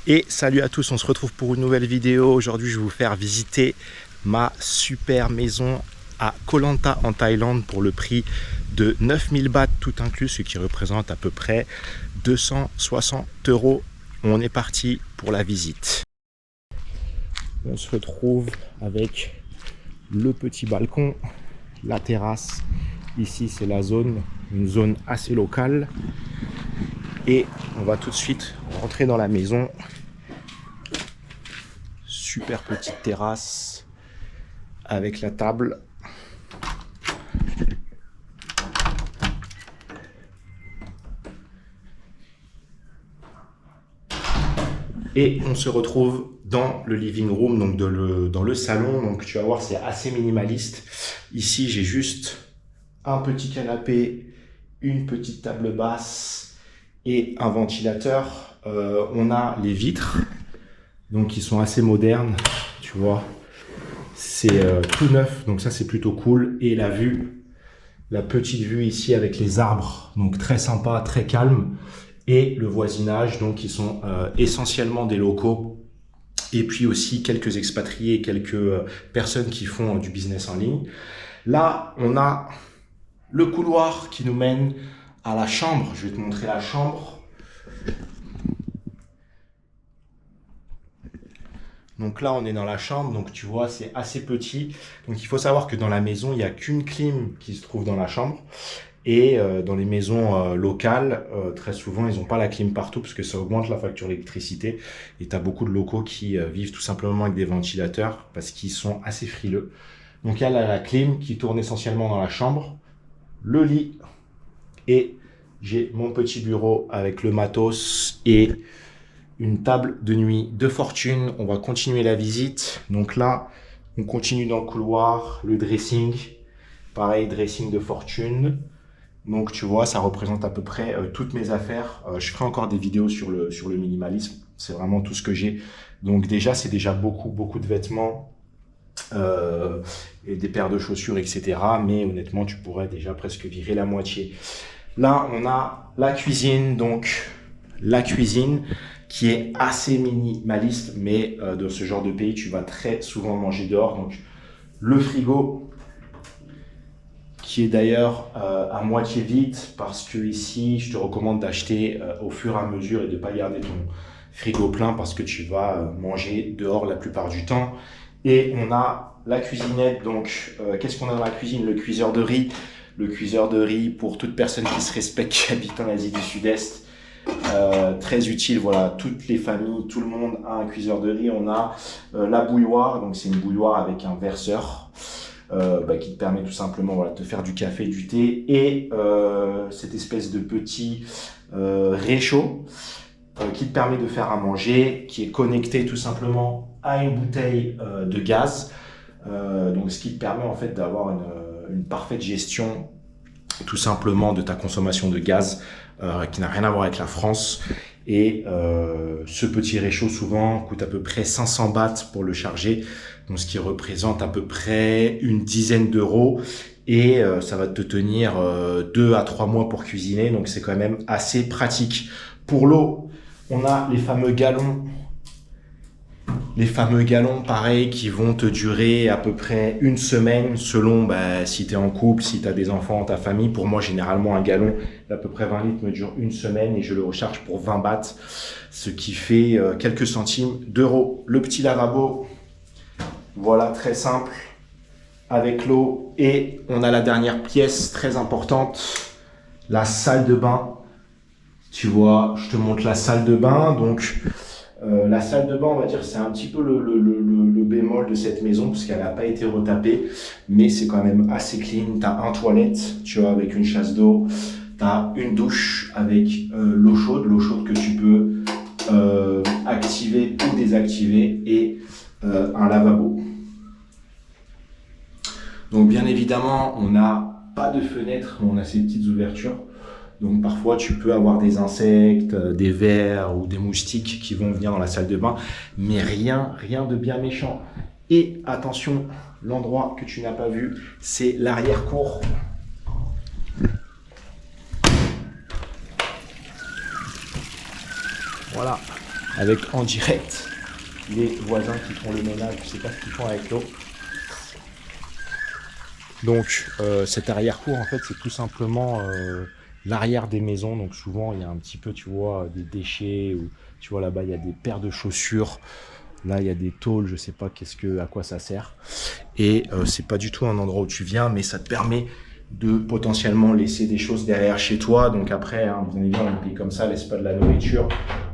Et salut à tous, on se retrouve pour une nouvelle vidéo. Aujourd'hui, je vais vous faire visiter ma super maison à Koh Lanta en Thaïlande pour le prix de 9000 bahts tout inclus, ce qui représente à peu près 260 €. On est parti pour la visite. On se retrouve avec le petit balcon, la terrasse. Ici, c'est la zone, une zone assez locale. Et on va tout de suite rentrer dans la maison. Super petite terrasse avec la table. Et on se retrouve dans le living room, donc dans le salon. Donc tu vas voir, c'est assez minimaliste. Ici, j'ai juste un petit canapé, une petite table basse et un ventilateur. On a les vitres, donc qui sont assez modernes, tu vois. C'est tout neuf, donc ça c'est plutôt cool. Et la vue, la petite vue ici avec les arbres, donc très sympa, très calme. Et le voisinage, donc qui sont essentiellement des locaux. Et puis aussi quelques expatriés, quelques personnes qui font du business en ligne. Là, on a le couloir qui nous mène à la chambre. Je vais te montrer la chambre. Donc là, on est dans la chambre. Donc tu vois, c'est assez petit. Donc il faut savoir que dans la maison, il n'y a qu'une clim qui se trouve dans la chambre. Et dans les maisons locales, très souvent, ils n'ont pas la clim partout parce que ça augmente la facture d'électricité. Et tu as beaucoup de locaux qui vivent tout simplement avec des ventilateurs parce qu'ils sont assez frileux. Donc il y a la clim qui tourne essentiellement dans la chambre, le lit et j'ai mon petit bureau avec le matos et une table de nuit de fortune. On va continuer la visite. Donc là, on continue dans le couloir, le dressing. Pareil, dressing de fortune. Donc tu vois, ça représente à peu près toutes mes affaires. Je ferai encore des vidéos sur le minimalisme. C'est vraiment tout ce que j'ai. Donc déjà, c'est déjà beaucoup de vêtements et des paires de chaussures, etc. Mais honnêtement, tu pourrais déjà presque virer la moitié. Là, on a la cuisine. Donc la cuisine qui est assez minimaliste. Mais dans ce genre de pays, tu vas très souvent manger dehors. Donc le frigo qui est d'ailleurs à moitié vide parce que ici, je te recommande d'acheter au fur et à mesure et de ne pas garder ton frigo plein parce que tu vas manger dehors la plupart du temps. Et on a la cuisinette, donc qu'est-ce qu'on a dans la cuisine? Le cuiseur de riz. Le cuiseur de riz pour toute personne qui se respecte, qui habite en Asie du Sud-Est. Très utile, voilà, toutes les familles, tout le monde a un cuiseur de riz. On a la bouilloire, donc c'est une bouilloire avec un verseur. Qui te permet tout simplement voilà, de te faire du café, du thé et cette espèce de petit réchaud qui te permet de faire à manger, qui est connecté tout simplement à une bouteille de gaz, donc ce qui te permet en fait d'avoir une parfaite gestion tout simplement de ta consommation de gaz qui n'a rien à voir avec la France. Et ce petit réchaud souvent coûte à peu près 500 bahts pour le charger, donc ce qui représente à peu près une dizaine d'euros et ça va te tenir 2 à 3 mois pour cuisiner, donc c'est quand même assez pratique. Pour l'eau, on a les fameux galons. Les fameux galons, pareil, qui vont te durer à peu près une semaine selon si tu es en couple, si tu as des enfants, ta famille. Pour moi, généralement, un galon d'à peu près 20 litres me dure une semaine et je le recharge pour 20 bahts, ce qui fait quelques centimes d'euros. Le petit lavabo, voilà, très simple, avec l'eau. Et on a la dernière pièce très importante, la salle de bain. Tu vois, je te montre la salle de bain, donc... la salle de bain, on va dire, c'est un petit peu le bémol de cette maison parce qu'elle n'a pas été retapée, mais c'est quand même assez clean. Tu as un toilette, tu vois, avec une chasse d'eau. Tu as une douche avec l'eau chaude que tu peux activer ou désactiver et un lavabo. Donc bien évidemment, on n'a pas de fenêtre, mais on a ces petites ouvertures. Donc parfois tu peux avoir des insectes, des vers ou des moustiques qui vont venir dans la salle de bain, mais rien de bien méchant. Et attention, l'endroit que tu n'as pas vu, c'est l'arrière-cour. Voilà, avec en direct les voisins qui font le ménage. Je sais pas ce qu'ils font avec l'eau. Donc cette arrière-cour en fait c'est tout simplement l'arrière des maisons. Donc souvent il y a un petit peu tu vois des déchets ou tu vois là-bas il y a des paires de chaussures. Là il y a des tôles, je sais pas à quoi ça sert. Et c'est pas du tout un endroit où tu viens, mais ça te permet de potentiellement laisser des choses derrière chez toi. Donc après, hein, bien évidemment, un pays comme ça, laisse pas de la nourriture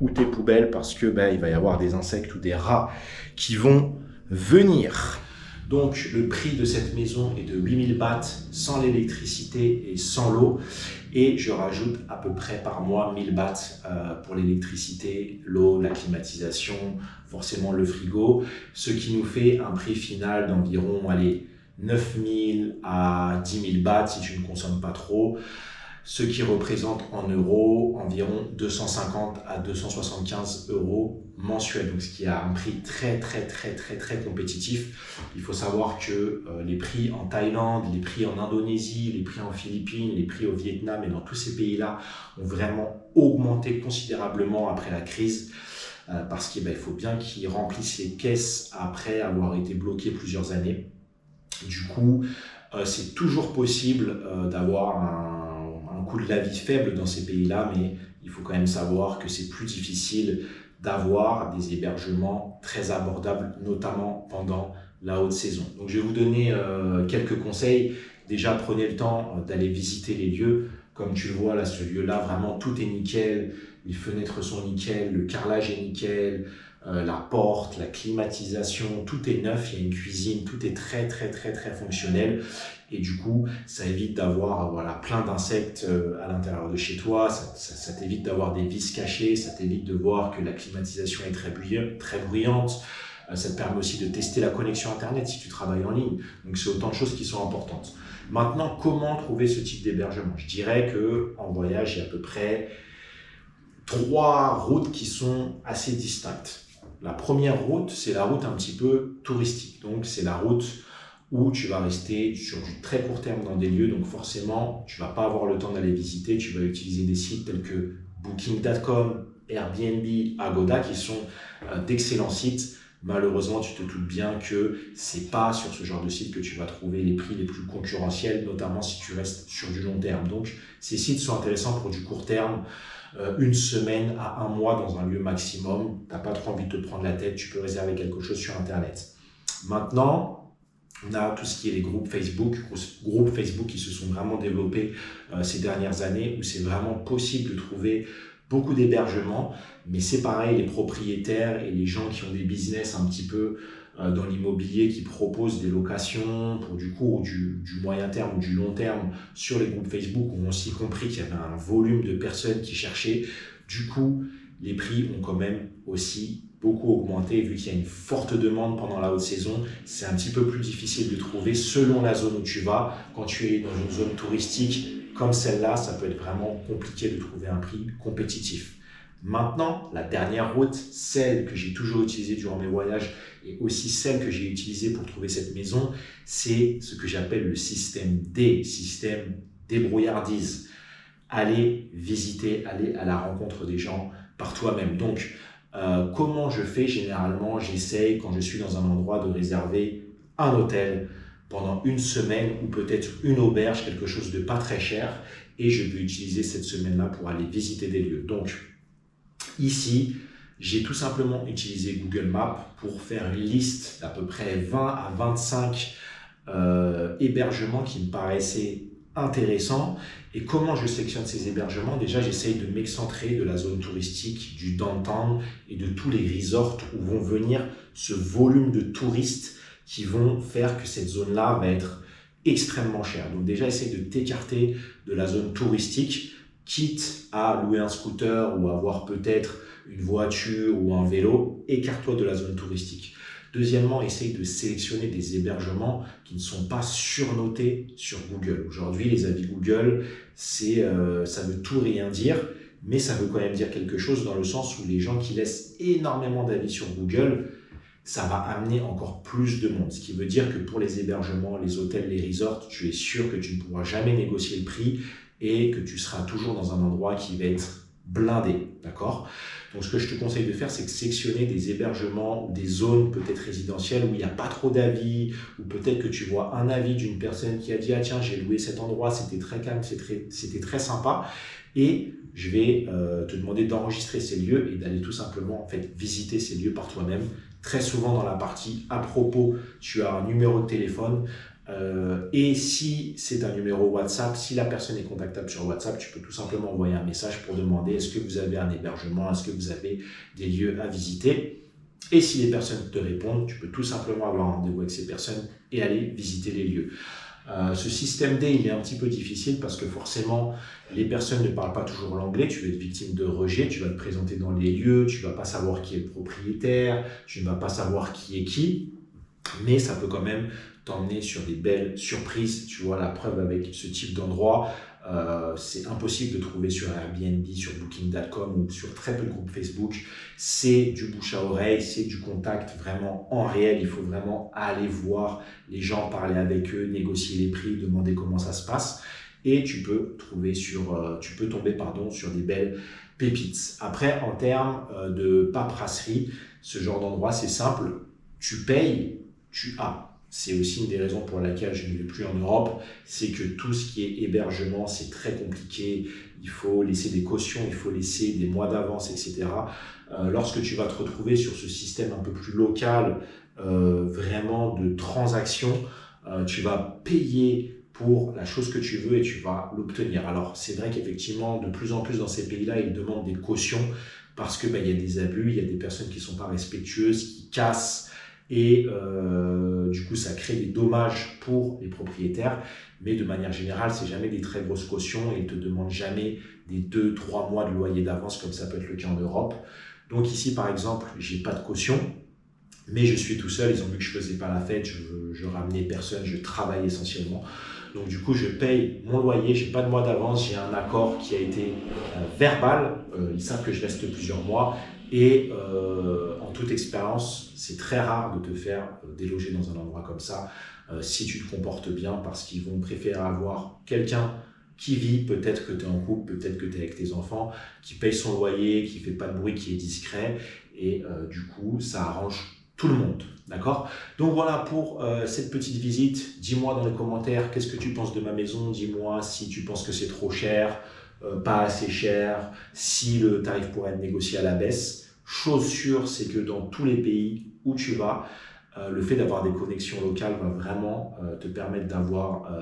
ou tes poubelles parce que il va y avoir des insectes ou des rats qui vont venir. Donc le prix de cette maison est de 8000 bahts sans l'électricité et sans l'eau. Et je rajoute à peu près par mois 1000 bahts pour l'électricité, l'eau, la climatisation, forcément le frigo. Ce qui nous fait un prix final d'environ 9000 à 10 000 bahts si tu ne consommes pas trop. Ce qui représente en euros environ 250 à 275 euros mensuels, donc ce qui a un prix très compétitif. Il faut savoir que les prix en Thaïlande, les prix en Indonésie, les prix en Philippines, les prix au Vietnam et dans tous ces pays-là ont vraiment augmenté considérablement après la crise. Parce qu'il faut bien qu'ils remplissent les caisses après avoir été bloqués plusieurs années. Du coup, c'est toujours possible d'avoir un coût de la vie faible dans ces pays-là, mais il faut quand même savoir que c'est plus difficile d'avoir des hébergements très abordables, notamment pendant la haute saison. Donc je vais vous donner quelques conseils. Déjà, prenez le temps d'aller visiter les lieux. Comme tu le vois là, ce lieu-là, vraiment tout est nickel. Les fenêtres sont nickel, le carrelage est nickel, la porte, la climatisation, tout est neuf, il y a une cuisine, tout est très fonctionnel. Et du coup, ça évite d'avoir plein d'insectes à l'intérieur de chez toi, ça t'évite d'avoir des vis cachées, ça t'évite de voir que la climatisation est très bruyante. Ça te permet aussi de tester la connexion Internet si tu travailles en ligne. Donc, c'est autant de choses qui sont importantes. Maintenant, comment trouver ce type d'hébergement? Je dirais qu'en voyage, il y a à peu près 3 routes qui sont assez distinctes. La première route, c'est la route un petit peu touristique. Donc, c'est la route où tu vas rester sur du très court terme dans des lieux. Donc, forcément, tu ne vas pas avoir le temps d'aller visiter. Tu vas utiliser des sites tels que Booking.com, Airbnb, Agoda, qui sont d'excellents sites. Malheureusement, tu te doutes bien que c'est pas sur ce genre de site que tu vas trouver les prix les plus concurrentiels, notamment si tu restes sur du long terme. Donc, ces sites sont intéressants pour du court terme, 1 semaine à 1 mois dans un lieu maximum. Tu n'as pas trop envie de te prendre la tête, tu peux réserver quelque chose sur Internet. Maintenant, on a tout ce qui est les groupes Facebook qui se sont vraiment développés ces dernières années, où c'est vraiment possible de trouver beaucoup d'hébergements, mais c'est pareil, les propriétaires et les gens qui ont des business un petit peu dans l'immobilier, qui proposent des locations pour du court ou du moyen terme ou du long terme sur les groupes Facebook, ont aussi compris qu'il y avait un volume de personnes qui cherchaient. Du coup, les prix ont quand même aussi beaucoup augmenté, vu qu'il y a une forte demande pendant la haute saison. C'est un petit peu plus difficile de trouver selon la zone où tu vas. Quand tu es dans une zone touristique comme celle-là, ça peut être vraiment compliqué de trouver un prix compétitif. Maintenant, la dernière route, celle que j'ai toujours utilisée durant mes voyages et aussi celle que j'ai utilisée pour trouver cette maison, c'est ce que j'appelle le système D, système débrouillardise. Aller visiter, aller à la rencontre des gens par toi-même. Donc, comment je fais? Généralement, j'essaye, quand je suis dans un endroit, de réserver un hôtel pendant 1 semaine ou peut-être une auberge, quelque chose de pas très cher, et je peux utiliser cette semaine-là pour aller visiter des lieux. Donc, ici, j'ai tout simplement utilisé Google Maps pour faire une liste d'à peu près 20 à 25 hébergements qui me paraissaient intéressants. Et comment je sélectionne ces hébergements? Déjà, j'essaye de m'excentrer de la zone touristique, du downtown et de tous les resorts où vont venir ce volume de touristes qui vont faire que cette zone-là va être extrêmement chère. Donc déjà, essaye de t'écarter de la zone touristique, quitte à louer un scooter ou avoir peut-être une voiture ou un vélo, écarte-toi de la zone touristique. Deuxièmement, essaye de sélectionner des hébergements qui ne sont pas surnotés sur Google. Aujourd'hui, les avis Google, ça veut tout rien dire, mais ça veut quand même dire quelque chose dans le sens où les gens qui laissent énormément d'avis sur Google, ça va amener encore plus de monde. Ce qui veut dire que pour les hébergements, les hôtels, les resorts, tu es sûr que tu ne pourras jamais négocier le prix et que tu seras toujours dans un endroit qui va être blindé, d'accord? Donc ce que je te conseille de faire, c'est de sectionner des hébergements ou des zones peut-être résidentielles où il n'y a pas trop d'avis, ou peut-être que tu vois un avis d'une personne qui a dit « Ah tiens, j'ai loué cet endroit, c'était très calme, c'était très sympa ». Et je vais te demander d'enregistrer ces lieux et d'aller tout simplement en fait visiter ces lieux par toi-même. Très souvent dans la partie à propos, tu as un numéro de téléphone. Et si c'est un numéro WhatsApp, si la personne est contactable sur WhatsApp, tu peux tout simplement envoyer un message pour demander est-ce que vous avez un hébergement, est-ce que vous avez des lieux à visiter. Et si les personnes te répondent, tu peux tout simplement avoir un rendez-vous avec ces personnes et aller visiter les lieux. Ce système D, il est un petit peu difficile parce que forcément, les personnes ne parlent pas toujours l'anglais, tu vas être victime de rejet, tu vas te présenter dans les lieux, tu ne vas pas savoir qui est le propriétaire, tu ne vas pas savoir qui est qui, mais ça peut quand même t'emmener sur des belles surprises. Tu vois, la preuve avec ce type d'endroit, c'est impossible de trouver sur Airbnb, sur Booking.com ou sur très peu de groupes Facebook. C'est du bouche à oreille, c'est du contact vraiment en réel. Il faut vraiment aller voir les gens, parler avec eux, négocier les prix, demander comment ça se passe. Et tu peux tomber sur des belles pépites. Après, en termes de paperasserie, ce genre d'endroit, c'est simple. Tu payes, tu as. C'est aussi une des raisons pour laquelle je ne vais plus en Europe, c'est que tout ce qui est hébergement, c'est très compliqué. Il faut laisser des cautions, il faut laisser des mois d'avance, etc. Lorsque tu vas te retrouver sur ce système un peu plus local, vraiment de transaction, tu vas payer pour la chose que tu veux et tu vas l'obtenir. Alors, c'est vrai qu'effectivement, de plus en plus dans ces pays-là, ils demandent des cautions parce que il y a des abus, il y a des personnes qui ne sont pas respectueuses, qui cassent et du coup, ça crée des dommages pour les propriétaires. Mais de manière générale, c'est jamais des très grosses cautions et ils ne te demandent jamais des 2-3 mois de loyer d'avance comme ça peut être le cas en Europe. Donc ici, par exemple, j'ai pas de caution. Mais je suis tout seul, ils ont vu que je faisais pas la fête, je ramenais personne, je travaille essentiellement. Donc du coup, je paye mon loyer, j'ai pas de mois d'avance, j'ai un accord qui a été verbal, ils savent que je reste plusieurs mois. Et en toute expérience, c'est très rare de te faire déloger dans un endroit comme ça si tu te comportes bien parce qu'ils vont préférer avoir quelqu'un qui vit, peut-être que tu es en couple, peut-être que tu es avec tes enfants, qui paye son loyer, qui fait pas de bruit, qui est discret. Et du coup, ça arrange tout le monde, d'accord? Donc voilà pour cette petite visite. Dis-moi dans les commentaires qu'est-ce que tu penses de ma maison. Dis-moi si tu penses que c'est trop cher, pas assez cher, si le tarif pourrait être négocié à la baisse. Chose sûre, c'est que dans tous les pays où tu vas, le fait d'avoir des connexions locales va vraiment te permettre d'avoir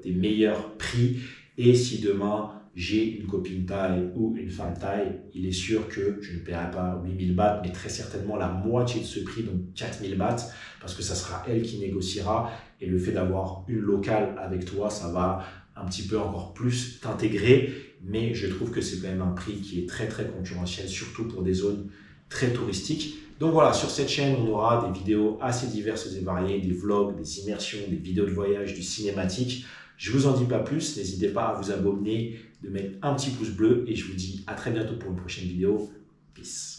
des meilleurs prix. Et si demain, j'ai une copine taille ou une femme taille, il est sûr que je ne paierai pas 8000 bahts, mais très certainement la moitié de ce prix, donc 4000 bahts, parce que ça sera elle qui négociera. Et le fait d'avoir une locale avec toi, ça va un petit peu encore plus t'intégrer. Mais je trouve que c'est quand même un prix qui est très très concurrentiel, surtout pour des zones très touristiques. Donc voilà, sur cette chaîne, on aura des vidéos assez diverses et variées, des vlogs, des immersions, des vidéos de voyage, du cinématique. Je vous en dis pas plus, n'hésitez pas à vous abonner, de mettre un petit pouce bleu et je vous dis à très bientôt pour une prochaine vidéo. Peace.